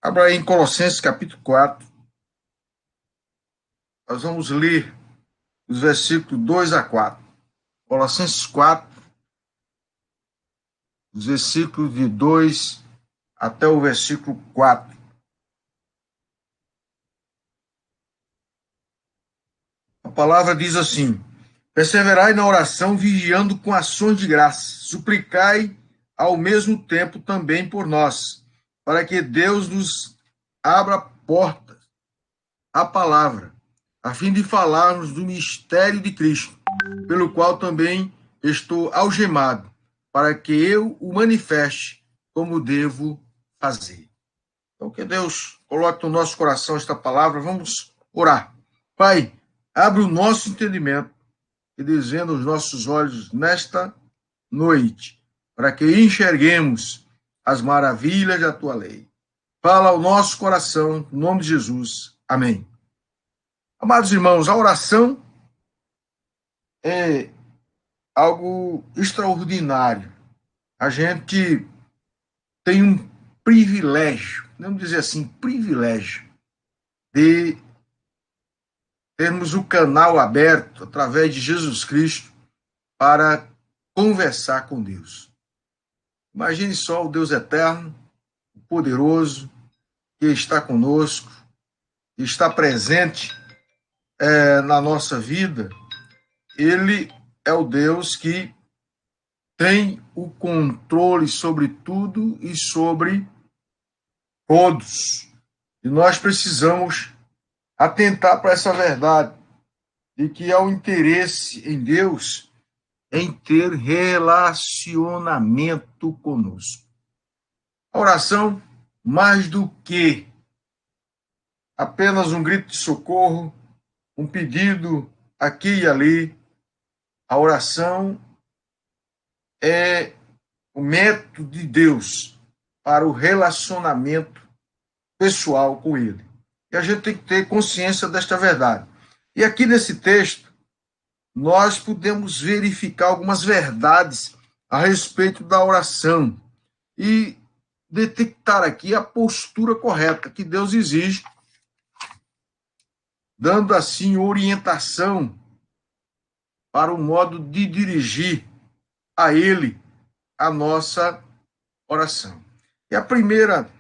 Abra aí em Colossenses capítulo 4. Nós vamos ler os versículos 2 a 4. Colossenses 4, os versículos de 2 até o versículo 4. A palavra diz assim: perseverai na oração, vigiando com ações de graça. Suplicai ao mesmo tempo também por nós, para que Deus nos abra portas à palavra, a fim de falarmos do mistério de Cristo, pelo qual também estou algemado, para que eu o manifeste como devo fazer. Então, que Deus coloque no nosso coração esta palavra. Vamos orar. Pai, abre o nosso entendimento e desvenda os nossos olhos nesta noite, para que enxerguemos as maravilhas da tua lei. Fala ao nosso coração, em nome de Jesus. Amém. Amados irmãos, a oração é algo extraordinário. A gente tem um privilégio, vamos dizer assim, privilégio, de termos o canal aberto através de Jesus Cristo para conversar com Deus. Imagine só o Deus eterno, o poderoso, que está conosco, que está presente na nossa vida. Ele é o Deus que tem o controle sobre tudo e sobre todos. E nós precisamos atentar para essa verdade de que há um interesse em Deus em ter relacionamento conosco. A oração, mais do que apenas um grito de socorro, um pedido aqui e ali, a oração é o método de Deus para o relacionamento pessoal com Ele. E a gente tem que ter consciência desta verdade. E aqui nesse texto, nós podemos verificar algumas verdades a respeito da oração e detectar aqui a postura correta que Deus exige, dando assim orientação para o modo de dirigir a Ele a nossa oração. E a primeira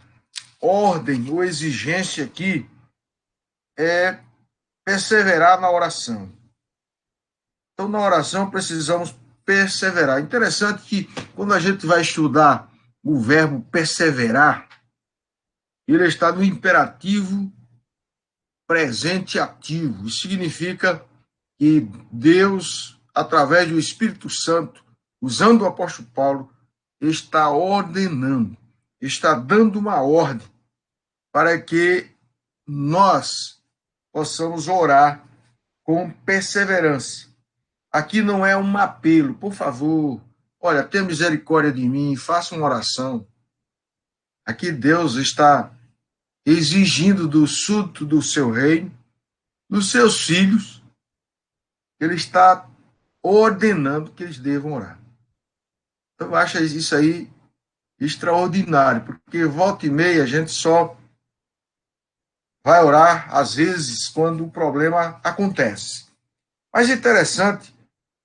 ordem ou exigência aqui é perseverar na oração. Então, na oração, precisamos perseverar. Interessante que, quando a gente vai estudar o verbo perseverar, ele está no imperativo presente ativo. Isso significa que Deus, através do Espírito Santo, usando o apóstolo Paulo, está ordenando, está dando uma ordem para que nós possamos orar com perseverança. Aqui não é um apelo, por favor, olha, tenha misericórdia de mim, faça uma oração. Aqui Deus está exigindo do súdito do seu reino, dos seus filhos, ele está ordenando que eles devam orar. Então, eu acho isso aí extraordinário, porque volta e meia a gente só vai orar, às vezes, quando o problema acontece. Mas é interessante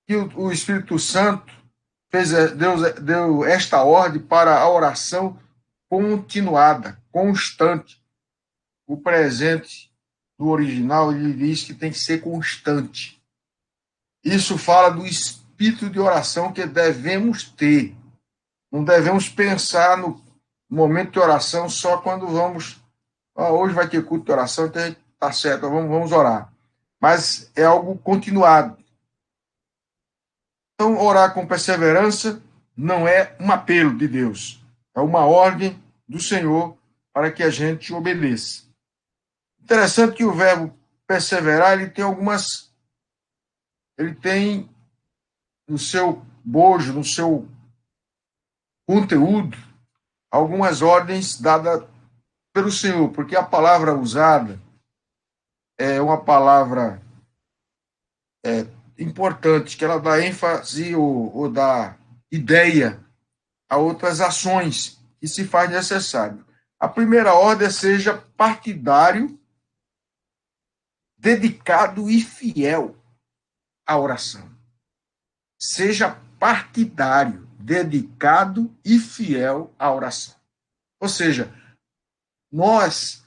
que o Espírito Santo deu esta ordem para a oração continuada, constante. O presente do original, ele diz que tem que ser constante. Isso fala do espírito de oração que devemos ter. Não devemos pensar no momento de oração só quando vamos... hoje vai ter culto de oração, então está certo, vamos orar. Mas é algo continuado. Então, orar com perseverança não é um apelo de Deus, é uma ordem do Senhor para que a gente obedeça. Interessante que o verbo perseverar, ele tem no seu bojo, no seu conteúdo, algumas ordens dadas pelo Senhor, porque a palavra usada é uma palavra importante, que ela dá ênfase ou dá ideia a outras ações que se faz necessário. A primeira ordem é: seja partidário, dedicado e fiel à oração. Seja partidário, dedicado e fiel à oração. Ou seja, nós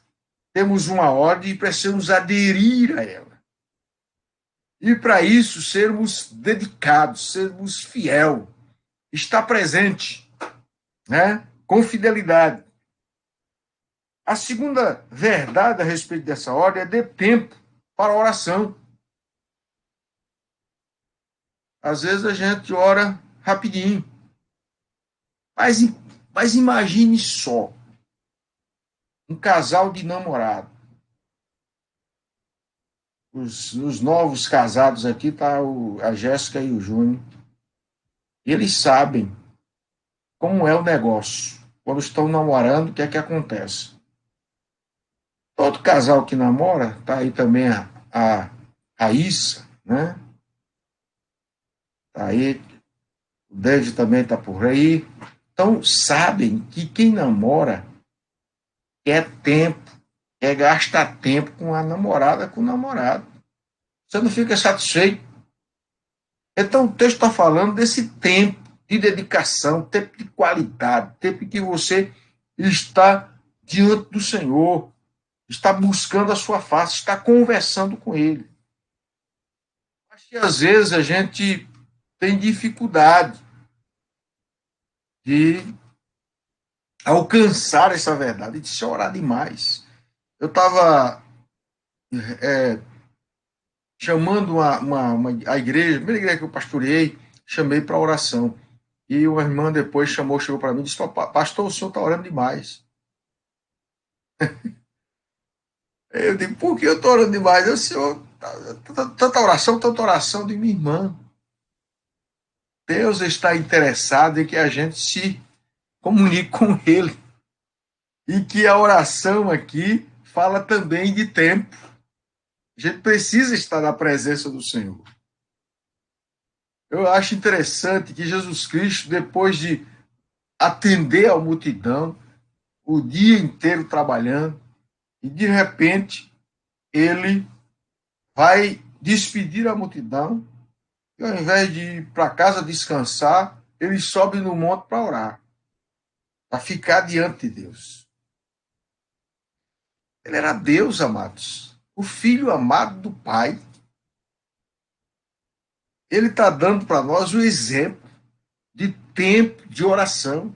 temos uma ordem e precisamos aderir a ela. E para isso, sermos dedicados, sermos fiel, estar presente, né? Com fidelidade. A segunda verdade a respeito dessa ordem é dê tempo para a oração. Às vezes a gente ora rapidinho. Mas, mas imagine só um casal de namorado. Os novos casados aqui tá a Jéssica e o Júnior. Eles sabem como é o negócio. Quando estão namorando, o que é que acontece? Todo casal que namora, tá aí também a Raíssa, né? Tá aí, o David também tá por aí. Então, sabem que quem namora quer tempo, quer gastar tempo com a namorada, com o namorado. Você não fica satisfeito. Então, o texto está falando desse tempo de dedicação, tempo de qualidade, tempo em que você está diante do Senhor, está buscando a sua face, está conversando com Ele. Acho que às vezes a gente tem dificuldade de alcançar essa verdade, de se orar demais. Eu estava chamando a igreja, a primeira igreja que eu pastoreei, chamei para oração. E uma irmã depois chegou para mim e disse: pastor, o senhor está orando demais. Eu digo: por que eu estou orando demais? Eu, senhor, tanta oração de minha irmã. Deus está interessado em que a gente se comunique com Ele. E que a oração aqui fala também de tempo. A gente precisa estar na presença do Senhor. Eu acho interessante que Jesus Cristo, depois de atender a multidão, o dia inteiro trabalhando, e de repente ele vai despedir a multidão, e ao invés de ir para casa descansar, ele sobe no monte para orar, para ficar diante de Deus. Ele era Deus, amados, o filho amado do Pai. Ele está dando para nós o exemplo de tempo de oração.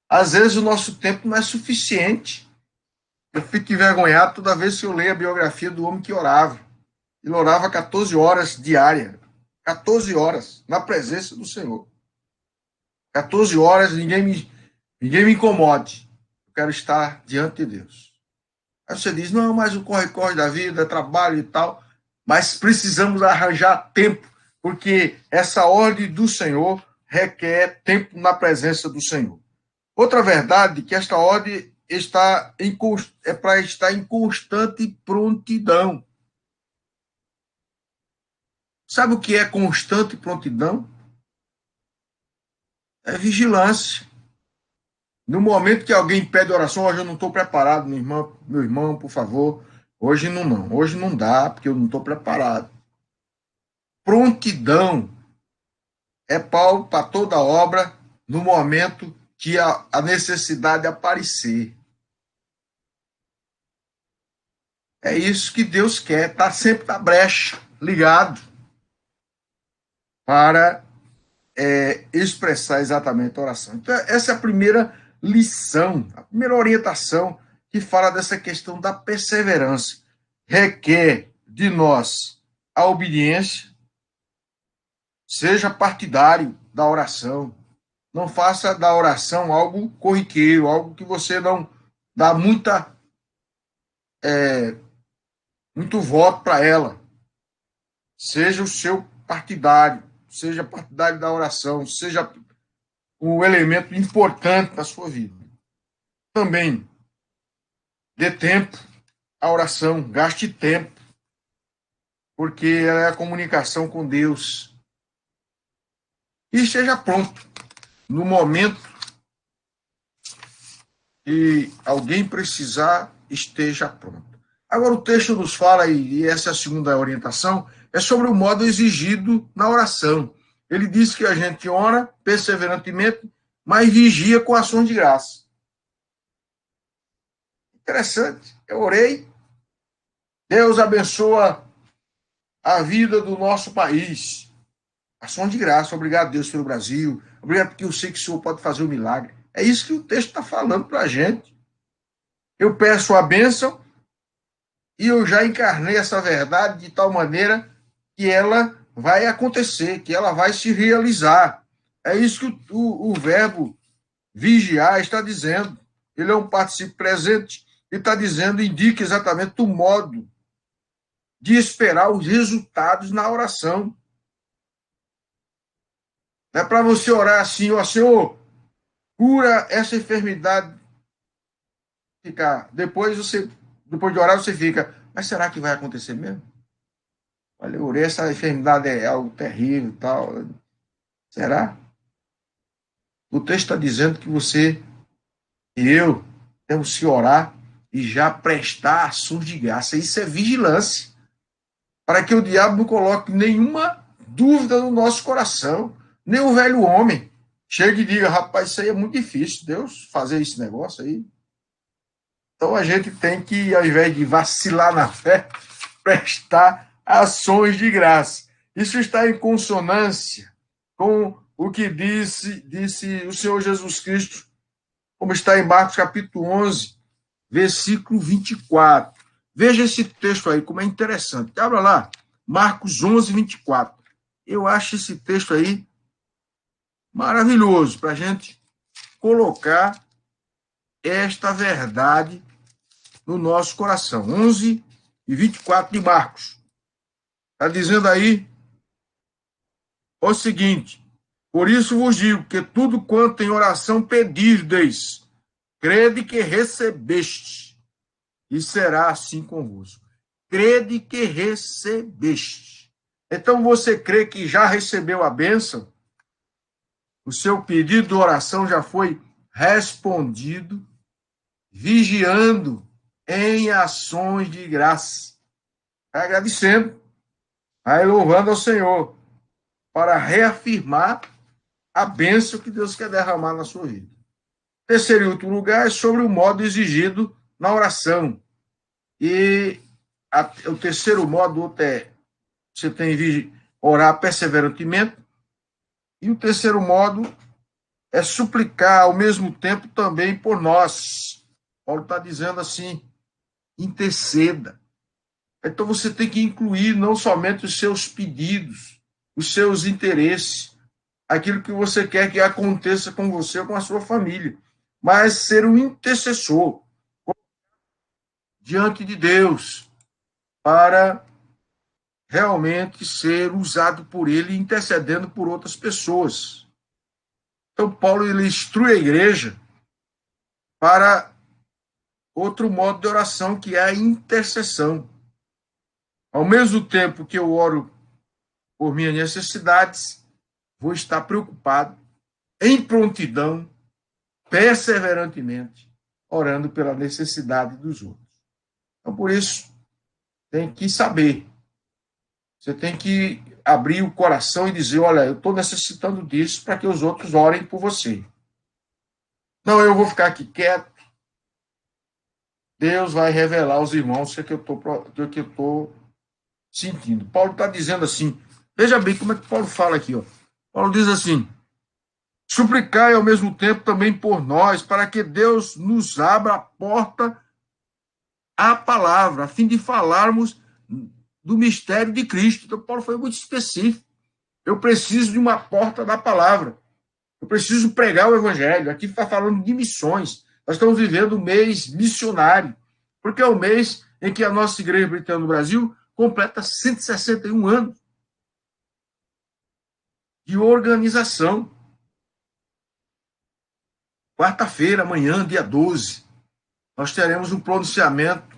Às vezes o nosso tempo não é suficiente. Eu fico envergonhado toda vez que eu leio a biografia do homem que orava. Ele orava 14 horas diárias. 14 horas na presença do Senhor. 14 horas, ninguém me incomode. Eu quero estar diante de Deus. Aí você diz: não, mas o corre-corre da vida, trabalho e tal. Mas precisamos arranjar tempo, porque essa ordem do Senhor requer tempo na presença do Senhor. Outra verdade é que esta ordem é para estar em constante prontidão. Sabe o que é constante prontidão? É vigilância. No momento que alguém pede oração: hoje eu não estou preparado, meu irmão, por favor, hoje não. Hoje não dá, porque eu não estou preparado. Prontidão é pau para toda obra no momento que a necessidade aparecer. É isso que Deus quer, está sempre na brecha, ligado, para expressar exatamente a oração. Então, essa é a primeira lição, a primeira orientação que fala dessa questão da perseverança. Requer de nós a obediência, seja partidário da oração. Não faça da oração algo corriqueiro, algo que você não dá muito voto para ela. Seja o seu partidário, seja partidário da oração, seja um elemento importante na sua vida. Também dê tempo à oração, gaste tempo, porque ela é a comunicação com Deus. E esteja pronto no momento e alguém precisar, esteja pronto. Agora, o texto nos fala, e essa é a segunda orientação, é sobre o modo exigido na oração. Ele diz que a gente ora perseverantemente, mas vigia com ações de graça. Interessante. Eu orei, Deus abençoa a vida do nosso país. Ações de graça. Obrigado, Deus, pelo Brasil. Obrigado, porque eu sei que o Senhor pode fazer um milagre. É isso que o texto está falando para a gente. Eu peço a bênção e eu já encarnei essa verdade de tal maneira que ela vai acontecer, que ela vai se realizar. É isso que o verbo vigiar está dizendo. Ele é um participio presente e está dizendo, indica exatamente o modo de esperar os resultados na oração. Não é para você orar assim, ó Senhor, cura essa enfermidade. Depois de orar, você fica, mas será que vai acontecer mesmo? Olha, eu orei, essa enfermidade é algo terrível e tal. Será? O texto está dizendo que você e eu temos que orar e já prestar ações de graça. Isso é vigilância. Para que o diabo não coloque nenhuma dúvida no nosso coração. Nem o velho homem chegue e diga, rapaz, isso aí é muito difícil, Deus fazer esse negócio aí. Então a gente tem que, ao invés de vacilar na fé, prestar ações de graça. Isso está em consonância com o que disse o Senhor Jesus Cristo, como está em Marcos capítulo 11, versículo 24. Veja esse texto aí, como é interessante. Abra lá, Marcos 11, 24. Eu acho esse texto aí maravilhoso para a gente colocar esta verdade no nosso coração. 11 e 24 de Marcos. Está dizendo aí o seguinte: por isso vos digo que tudo quanto em oração pedirdes, crede que recebeste, e será assim convosco. Crede que recebeste. Então você crê que já recebeu a bênção? O seu pedido de oração já foi respondido, vigiando em ações de graça, agradecendo, aí louvando ao Senhor, para reafirmar a bênção que Deus quer derramar na sua vida. Terceiro e último lugar é sobre o modo exigido na oração. E o terceiro modo é você tem que orar perseverantemente. E o terceiro modo é suplicar ao mesmo tempo também por nós. Paulo está dizendo assim, interceda. Então você tem que incluir não somente os seus pedidos, os seus interesses, aquilo que você quer que aconteça com você ou com a sua família, mas ser um intercessor diante de Deus para realmente ser usado por ele, intercedendo por outras pessoas. Então, Paulo ele instrui a igreja para outro modo de oração, que é a intercessão. Ao mesmo tempo que eu oro por minhas necessidades, vou estar preocupado, em prontidão, perseverantemente, orando pela necessidade dos outros. Então, por isso, tem que saber. Você tem que abrir o coração e dizer, olha, eu estou necessitando disso para que os outros orem por você. Não, eu vou ficar aqui quieto. Deus vai revelar aos irmãos o que eu estou sentindo. Paulo está dizendo assim, veja bem como é que Paulo fala aqui. Ó. Paulo diz assim, suplicai ao mesmo tempo também por nós, para que Deus nos abra a porta à palavra, a fim de falarmos do mistério de Cristo. Então, Paulo foi muito específico. Eu preciso de uma porta da palavra. Eu preciso pregar o evangelho. Aqui está falando de missões. Nós estamos vivendo um mês missionário, porque é o mês em que a nossa Igreja Britânica no Brasil completa 161 anos de organização. Quarta-feira, amanhã, dia 12, nós teremos um pronunciamento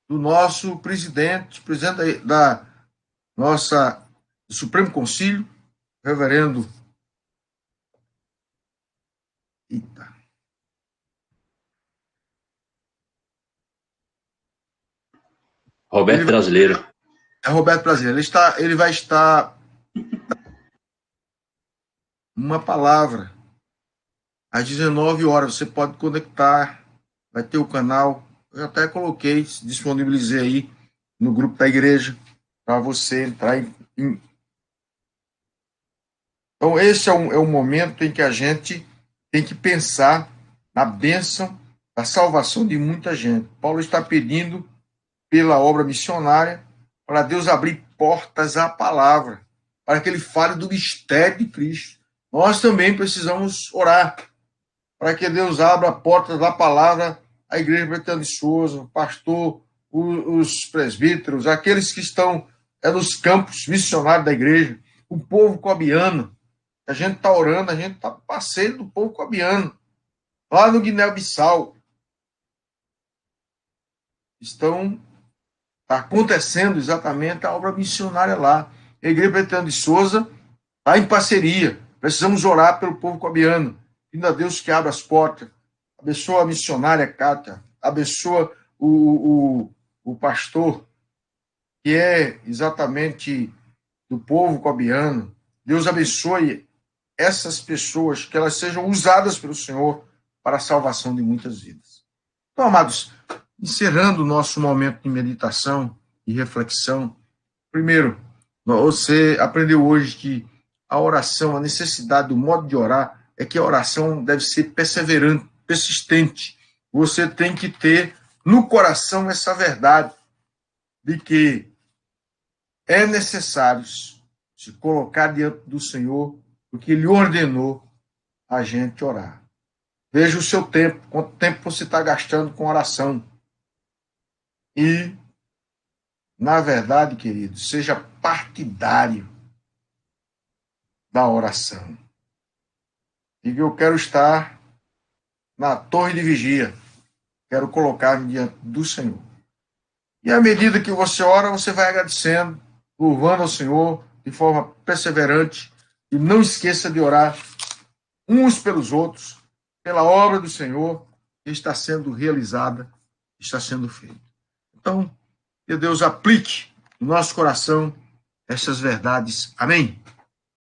do nosso presidente da nossa do Supremo Conselho, reverendo Roberto Brasileiro. É Roberto Brasileiro. Ele vai estar uma palavra às 19 horas. Você pode conectar, vai ter o canal. Eu até coloquei, disponibilizei aí no grupo da igreja para você entrar em. Então, esse é o momento em que a gente tem que pensar na bênção da salvação de muita gente. Paulo está pedindo pela obra missionária para Deus abrir portas à palavra, para que ele fale do mistério de Cristo. Nós também precisamos orar para que Deus abra portas da palavra à Igreja Betânia de Souza, o pastor, os presbíteros, aqueles que estão nos campos missionários da igreja, o povo cobiano. A gente está orando, a gente está parceiro do povo cobiano, lá no Guiné-Bissau. Está acontecendo exatamente a obra missionária lá. A Igreja Betânia de Souza está em parceria. Precisamos orar pelo povo cobiano. Pedindo a Deus que abra as portas. Abençoa a missionária Cátia. Abençoa o pastor, que é exatamente do povo cobiano. Deus abençoe essas pessoas, que elas sejam usadas pelo Senhor para a salvação de muitas vidas. Então, amados, encerrando o nosso momento de meditação e reflexão, primeiro, você aprendeu hoje que a oração, a necessidade do modo de orar, é que a oração deve ser perseverante, persistente. Você tem que ter no coração essa verdade de que é necessário se colocar diante do Senhor, porque Ele ordenou a gente orar. Veja o seu tempo, quanto tempo você está gastando com oração. E, na verdade, querido, seja partidário da oração. Diga, eu quero estar na torre de vigia, quero colocar-me diante do Senhor. E à medida que você ora, você vai agradecendo, louvando ao Senhor de forma perseverante, e não esqueça de orar uns pelos outros, pela obra do Senhor que está sendo realizada, está sendo feita. Então, que Deus aplique no nosso coração essas verdades. Amém?